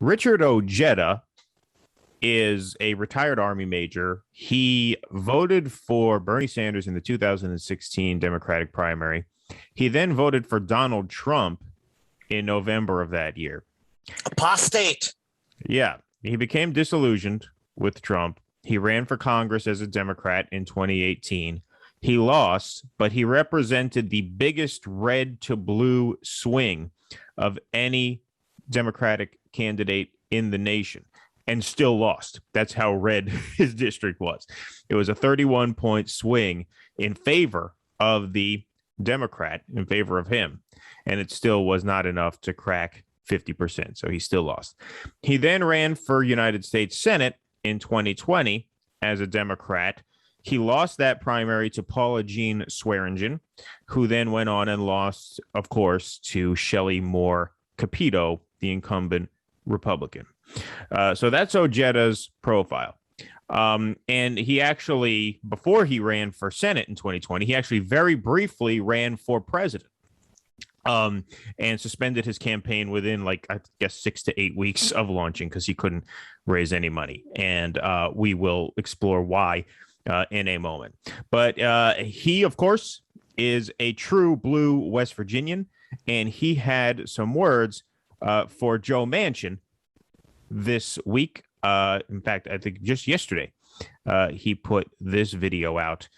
Richard Ojeda is a retired Army major. He voted for Bernie Sanders in the 2016 Democratic primary. He then voted for Donald Trump in November of that year. Apostate. Yeah, he became disillusioned with Trump. He ran for Congress as a Democrat in 2018. He lost, but he represented the biggest red to blue swing of any Democratic candidate in the nation and still lost. That's how red his district was. It was a 31-point swing in favor of the Democrat, in favor of him. And it still was not enough to crack 50%. So he still lost. He then ran for United States Senate in 2020 as a Democrat. He lost that primary to Paula Jean Swearingen, who then went on and lost, of course, to Shelley Moore Capito, the incumbent Republican. So that's Ojeda's profile. And he actually, before he ran for Senate in 2020, he actually very briefly ran for president. And suspended his campaign within, like, I guess 6 to 8 weeks of launching because he couldn't raise any money. And we will explore why in a moment. But he, of course, is a true blue West Virginian, and he had some words for Joe Manchin this week. In fact, I think just yesterday, he put this video out.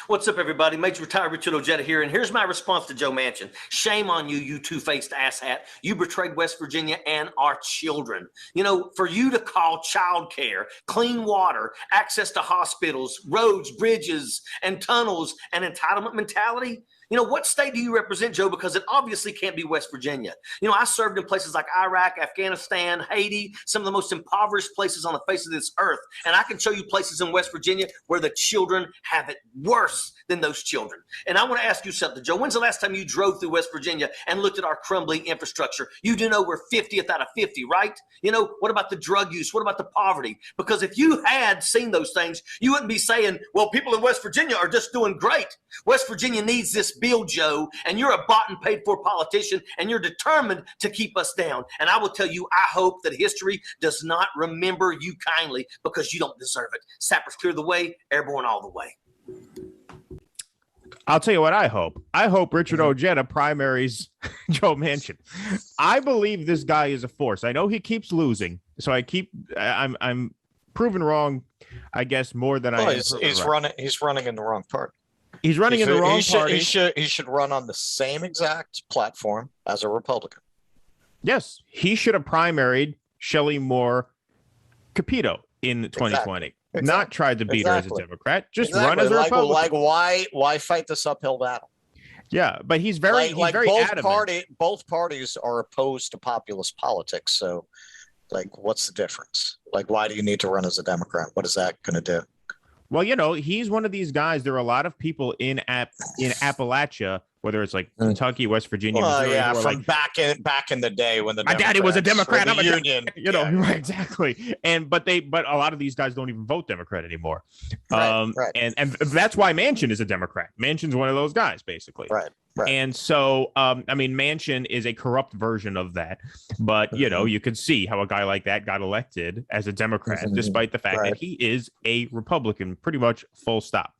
What's up, everybody? Major Retired Richard Ojeda here, and here's my response to Joe Manchin. Shame on you, you two-faced asshat. You betrayed West Virginia and our children. You know, for you to call child care, clean water, access to hospitals, roads, bridges, and tunnels an entitlement mentality, you know, what state do you represent, Joe? Because it obviously can't be West Virginia. You know, I served in places like Iraq, Afghanistan, Haiti, some of the most impoverished places on the face of this earth. And I can show you places in West Virginia where the children have it worse than those children. And I want to ask you something, Joe. When's the last time you drove through West Virginia and looked at our crumbling infrastructure? You do know we're 50th out of 50, right? You know, what about the drug use? What about the poverty? Because if you had seen those things, you wouldn't be saying, well, people in West Virginia are just doing great. West Virginia needs this bill, Joe, and you're a bought and paid for politician, and you're determined to keep us down. And I will tell you, I hope that history does not remember you kindly because you don't deserve it. Sappers clear the way, airborne all the way. I'll tell you what I hope. I hope Richard Ojeda primaries Joe Manchin. I believe this guy is a force. I know he keeps losing, so I'm proven wrong, I guess, more than I am. He's running in the wrong party. He's running in the wrong party. He should run on the same exact platform as a Republican. Yes, he should have primaried Shelley Moore Capito in 2020. Exactly. Not tried to beat her as a Democrat. Just run as a Republican. Why fight this uphill battle? Yeah, but he's very adamant. Both parties are opposed to populist politics. So, like, what's the difference? Like, why do you need to run as a Democrat? What is that going to do? Well, you know, he's one of these guys. There are a lot of people in Appalachia, whether it's like Kentucky, West Virginia, Missouri, from like, back in the day when my daddy was a Democrat. I'm a union, you know, right, exactly. But a lot of these guys don't even vote Democrat anymore. Right. And that's why Manchin is a Democrat. Manchin's one of those guys, basically. Right. And so, I mean, Manchin is a corrupt version of that. But, you know, you could see how a guy like that got elected as a Democrat, despite the fact that he is a Republican, pretty much full stop.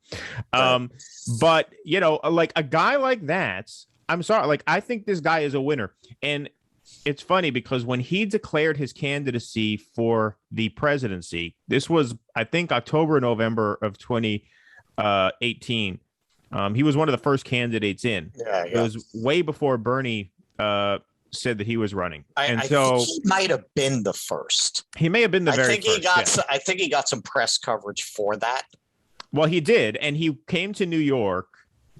But, you know, like a guy like that, I'm sorry, like, I think this guy is a winner. And it's funny because when he declared his candidacy for the presidency, this was, I think, October, November of 2018. He was one of the first candidates in. Yeah. It was way before Bernie said that he was running. I think he might have been the first. He may have been the very first. I think he got some press coverage for that. Well, he did. And he came to New York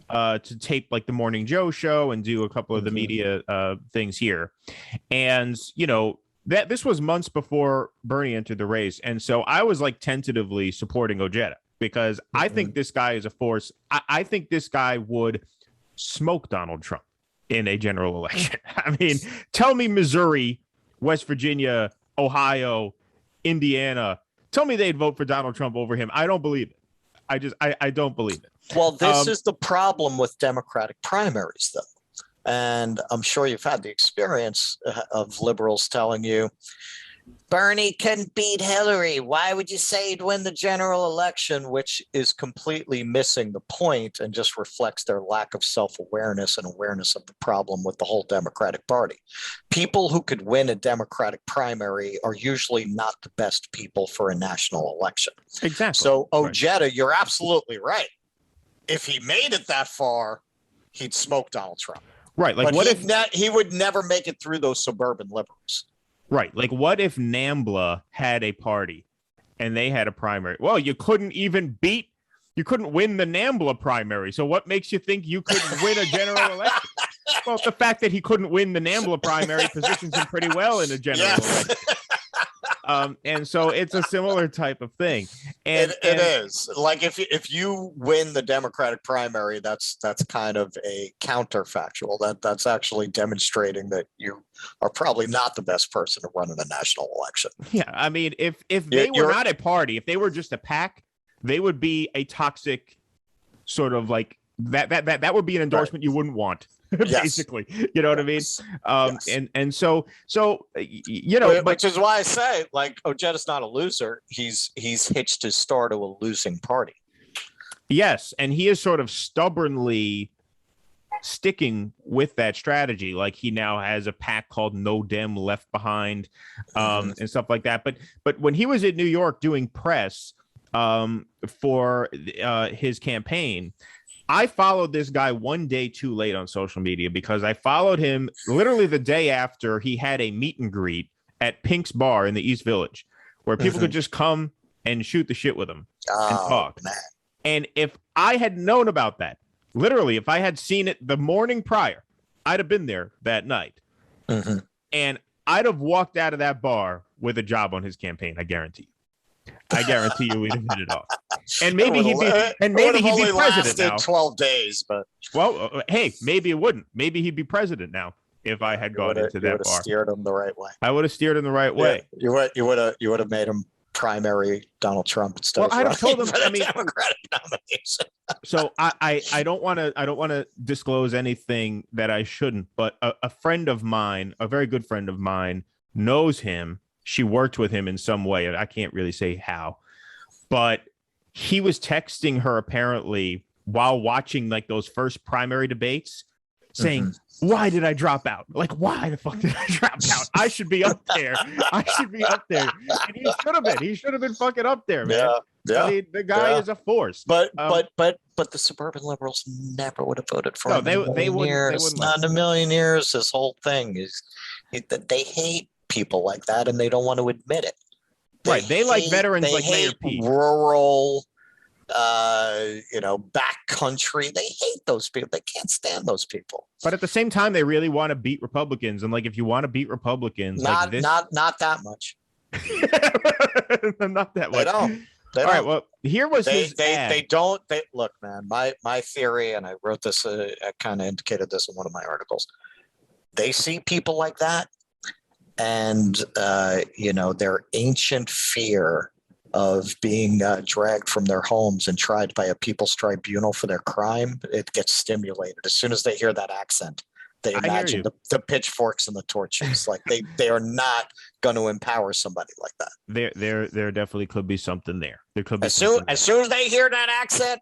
to tape like the Morning Joe show and do a couple of the media things here. And, you know, this was months before Bernie entered the race. And so I was like tentatively supporting Ojeda, because I think this guy is a force. I think this guy would smoke Donald Trump in a general election. I mean, tell me Missouri, West Virginia, Ohio, Indiana. Tell me they'd vote for Donald Trump over him. I don't believe it. I don't believe it. Well, this is the problem with Democratic primaries, though. And I'm sure you've had the experience of liberals telling you, Bernie couldn't beat Hillary. Why would you say he'd win the general election? Which is completely missing the point and just reflects their lack of self-awareness and awareness of the problem with the whole Democratic Party. People who could win a Democratic primary are usually not the best people for a national election. Exactly. So, Ojeda, you're absolutely right. If he made it that far, he'd smoke Donald Trump. Right. Like, but what if he would never make it through those suburban liberals? Right. Like, what if NAMBLA had a party and they had a primary? Well, you couldn't win the NAMBLA primary. So what makes you think you could win a general election? Well, the fact that he couldn't win the NAMBLA primary positions him pretty well in a general election. And so it's a similar type of thing. And it is like if you win the Democratic primary, that's kind of a counterfactual. That's actually demonstrating that you are probably not the best person to run in a national election. Yeah, I mean, if they were not a party, if they were just a PAC, they would be a toxic sort of like that would be an endorsement you wouldn't want. Basically, you know what I mean? And so you know, which is why I say, like, Ojeda's not a loser. He's hitched his star to a losing party. Yes, and he is sort of stubbornly sticking with that strategy. Like, he now has a PAC called No Dem Left Behind, and stuff like that. But when he was in New York doing press for his campaign, I followed this guy one day too late on social media because I followed him literally the day after he had a meet and greet at Pink's Bar in the East Village, where people could just come and shoot the shit with him and talk. Man. And if I had known about that, literally, if I had seen it the morning prior, I'd have been there that night. And I'd have walked out of that bar with a job on his campaign. I guarantee you we'd have hit it off. And maybe he'd be president now. 12 days, but hey, maybe it wouldn't. Maybe he'd be president now if I had gone into that bar. Steered him the right way. I would have steered him the right way. You would have made him primary Donald Trump instead of I'd have told him. I mean, Democratic nomination. So I don't want to disclose anything that I shouldn't. But a friend of mine, a very good friend of mine, knows him. She worked with him in some way. I can't really say how, but he was texting her apparently while watching like those first primary debates saying, why did I drop out? Like, why the fuck did I drop out? I should be up there. I should be up there. And he should have been. He should have been fucking up there, man. Yeah. I mean, the guy is a force. But the suburban liberals never would have voted for him. They wouldn't. Not in a million years. This whole thing is that they hate people like that, and they don't want to admit it. They like veterans like Mayor Pete. Rural, backcountry. They hate those people. They can't stand those people. But at the same time, they really want to beat Republicans. And like, if you want to beat Republicans, not that much. Not that much. They don't. All right. Well, here was his ad. They don't. Look, man. My theory, and I wrote this. I kind of indicated this in one of my articles. They see people like that. And, their ancient fear of being dragged from their homes and tried by a people's tribunal for their crime, it gets stimulated. As soon as they hear that accent, they imagine the pitchforks and the torches. Like they are not going to empower somebody like that. There definitely could be something there. There could be as soon as they hear that accent,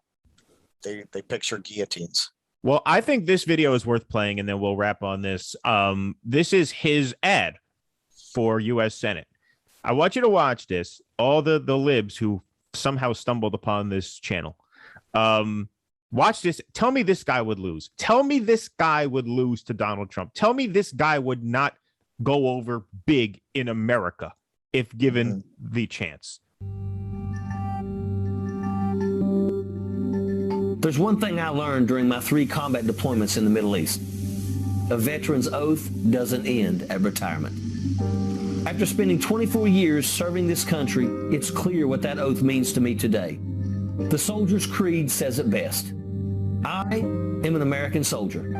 they picture guillotines. Well, I think this video is worth playing, and then we'll wrap on this. This is his ad for U.S. Senate. I want you to watch this. All the libs who somehow stumbled upon this channel. Watch this. Tell me this guy would lose. Tell me this guy would lose to Donald Trump. Tell me this guy would not go over big in America if given the chance. There's one thing I learned during my 3 combat deployments in the Middle East. A veteran's oath doesn't end at retirement. After spending 24 years serving this country, it's clear what that oath means to me today. The soldier's creed says it best. I am an American soldier.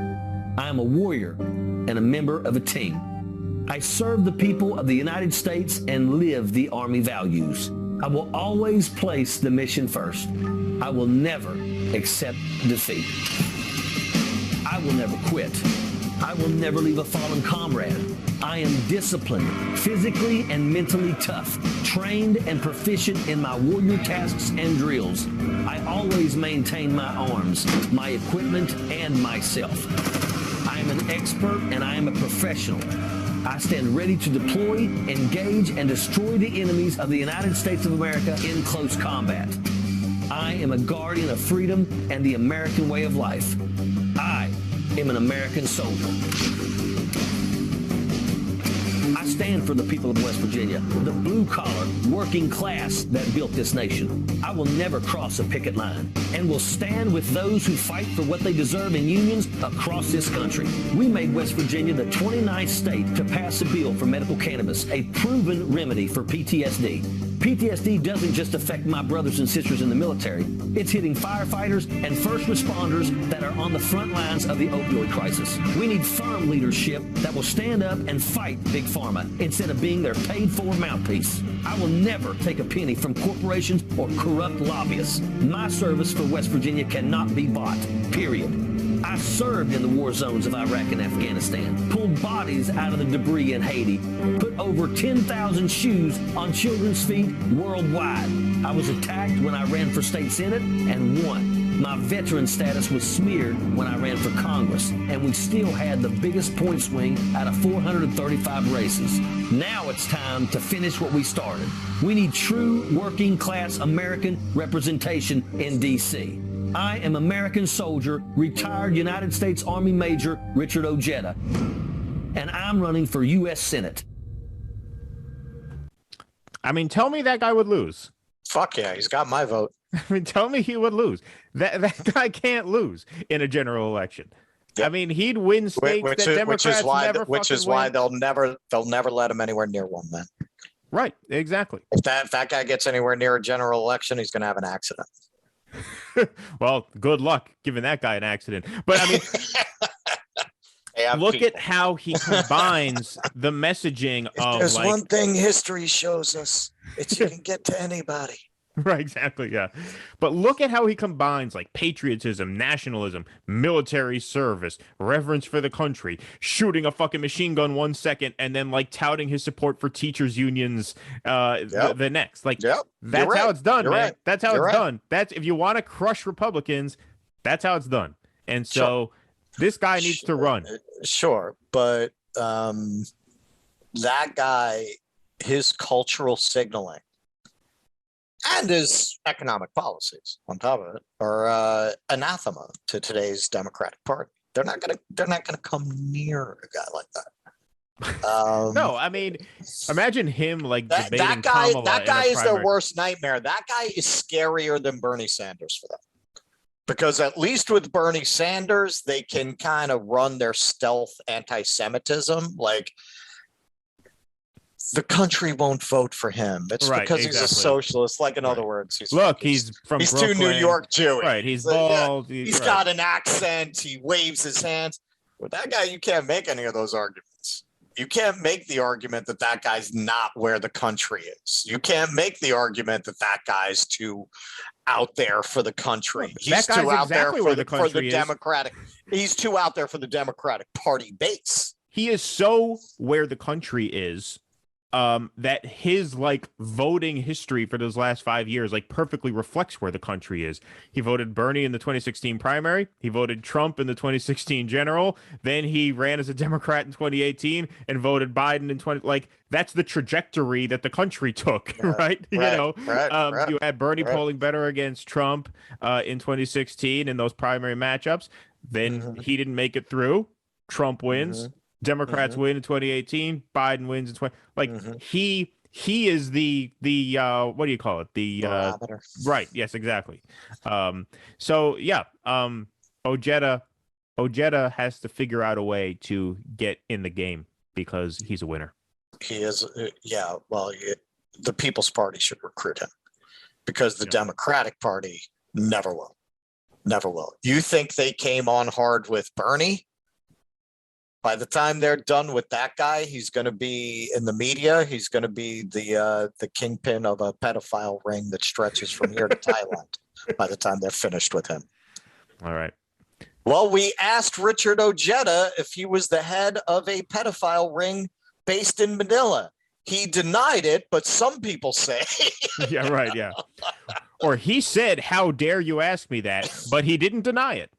I am a warrior and a member of a team. I serve the people of the United States and live the Army values. I will always place the mission first. I will never accept defeat. I will never quit. I will never leave a fallen comrade. I am disciplined, physically and mentally tough, trained and proficient in my warrior tasks and drills. I always maintain my arms, my equipment, and myself. I am an expert and I am a professional. I stand ready to deploy, engage, and destroy the enemies of the United States of America in close combat. I am a guardian of freedom and the American way of life. I am an American soldier. I stand for the people of West Virginia, the blue-collar, working class that built this nation. I will never cross a picket line and will stand with those who fight for what they deserve in unions across this country. We made West Virginia the 29th state to pass a bill for medical cannabis, a proven remedy for PTSD. PTSD doesn't just affect my brothers and sisters in the military. It's hitting firefighters and first responders that are on the front lines of the opioid crisis. We need firm leadership that will stand up and fight Big Pharma instead of being their paid-for mouthpiece. I will never take a penny from corporations or corrupt lobbyists. My service for West Virginia cannot be bought, period. I served in the war zones of Iraq and Afghanistan, pulled bodies out of the debris in Haiti, put over 10,000 shoes on children's feet worldwide. I was attacked when I ran for state senate and won. My veteran status was smeared when I ran for Congress, and we still had the biggest point swing out of 435 races. Now it's time to finish what we started. We need true working class American representation in D.C. I am American soldier, retired United States Army Major Richard Ojeda, and I'm running for U.S. Senate. I mean, tell me that guy would lose. Fuck yeah, he's got my vote. I mean, tell me he would lose. That guy can't lose in a general election. Yep. I mean, he'd win states that Democrats never which is why they'll never let him anywhere near one, man. Right, exactly. If that guy gets anywhere near a general election, he's going to have an accident. Well, good luck giving that guy an accident. But I mean, look at how he combines the messaging of there's one thing history shows us. It's you can get to anybody. Right, exactly, yeah. But look at how he combines like patriotism, nationalism, military service, reverence for the country, shooting a fucking machine gun 1 second, and then like touting his support for teachers unions the next. Like that's how it's done, man. Right. That's how it's done. That's if you want to crush Republicans, that's how it's done. And so this guy needs to run. Sure, but that guy, his cultural signaling and his economic policies on top of it are anathema to today's Democratic Party. They're not gonna come near a guy like that. No, I mean, imagine him like that guy. That guy is their worst nightmare. That guy is scarier than Bernie Sanders for them, because at least with Bernie Sanders, they can kind of run their stealth anti-Semitism, like. The country won't vote for him. It's because he's a socialist. Like, in other words, he's from he's Brooklyn. too New York Jewish. Right. He's bald. Yeah, he's got an accent. He waves his hands. With that guy, you can't make any of those arguments. You can't make the argument that that guy's not where the country is. You can't make the argument that that guy's too out there for the country. He's too out there for the Democratic. He's too out there for the Democratic Party base. He is so where the country is. That his like voting history for those last 5 years like perfectly reflects where the country is. He voted Bernie in the 2016 primary. He voted Trump in the 2016 general. Then he ran as a Democrat in 2018 and voted Biden in 20. Like that's the trajectory that the country took, right? You had Bernie polling better against Trump in 2016 in those primary matchups. Then he didn't make it through. Trump wins. Democrats win in 2018. Biden wins in 20. Like he is the what do you call it? The right. Yes, exactly. So yeah. Ojeda has to figure out a way to get in the game because he's a winner. He is. Well, the People's Party should recruit him because the Democratic Party never will. Never will. You think they came on hard with Bernie? By the time they're done with that guy, he's going to be in the media. He's going to be the kingpin of a pedophile ring that stretches from here to Thailand by the time they're finished with him. All right. Well, we asked Richard Ojeda if he was the head of a pedophile ring based in Manila. He denied it, but some people say. Yeah, right. Yeah. Or he said, "How dare you ask me that?" But he didn't deny it.